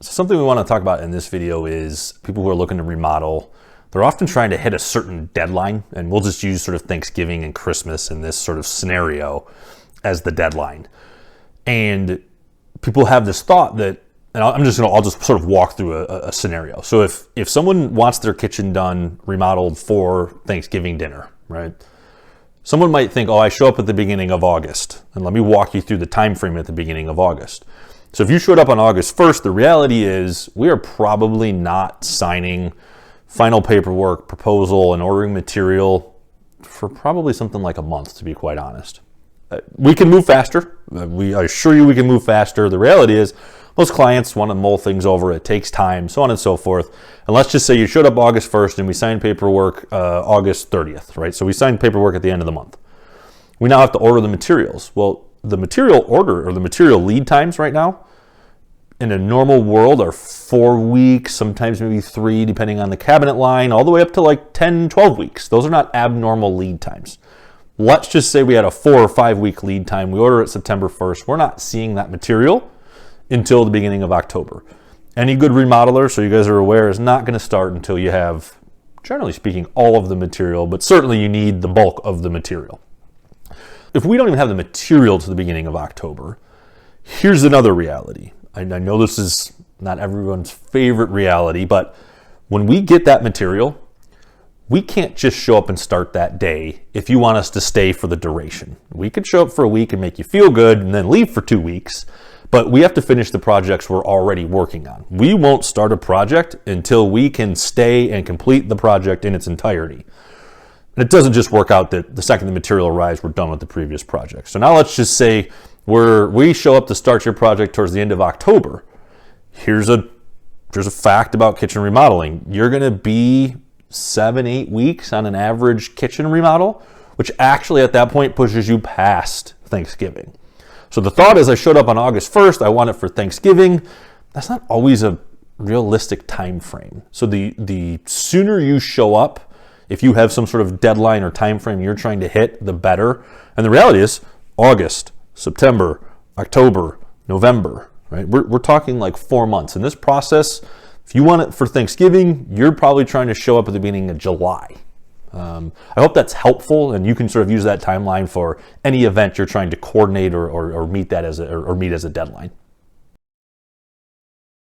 So something we want to talk about in this video is people who are looking to remodel. They're often trying to hit a certain deadline, and we'll just use sort of Thanksgiving and Christmas in this sort of scenario as the deadline. And people have this thought that, and I'll just sort of walk through a scenario. So if someone wants their kitchen done, remodeled for Thanksgiving dinner, right? Someone might think, oh, I show up at the beginning of August, and let me walk you through the time frame at the beginning of August. So if you showed up on August 1st, the reality is we are probably not signing final paperwork, proposal, and ordering material for probably something like a month, to be quite honest. We can move faster. I assure you we can move faster. The reality is most clients want to mull things over. It takes time, so on and so forth. And let's just say you showed up August 1st and we signed paperwork August 30th, right? So we signed paperwork at the end of the month. We now have to order the materials. Well, the material order or the material lead times right now in a normal world are 4 weeks, sometimes maybe 3, depending on the cabinet line, all the way up to like 10, 12 weeks. Those are not abnormal lead times. Let's just say we had a 4 or 5 week lead time. We order it September 1st. We're not seeing that material until the beginning of October. Any good remodeler, so you guys are aware, is not going to start until you have, generally speaking, all of the material, but certainly you need the bulk of the material. If we don't even have the material to the beginning of October, here's another reality. I know this is not everyone's favorite reality, but when we get that material, we can't just show up and start that day if you want us to stay for the duration. We could show up for a week and make you feel good and then leave for 2 weeks, but we have to finish the projects we're already working on. We won't start a project until we can stay and complete the project in its entirety. And it doesn't just work out that the second the material arrives, we're done with the previous project. So now let's just say we show up to start your project towards the end of October. Here's a fact about kitchen remodeling. You're going to be 7-8 weeks on an average kitchen remodel, which actually at that point pushes you past Thanksgiving. So the thought is I showed up on August 1st, I want it for Thanksgiving. That's not always a realistic time frame. So the sooner you show up, if you have some sort of deadline or time frame you're trying to hit, the better. And the reality is August, September, October, November, right? We're talking like 4 months. In this process, if you want it for Thanksgiving, you're probably trying to show up at the beginning of July. I hope that's helpful, and you can sort of use that timeline for any event you're trying to coordinate or meet that as a deadline.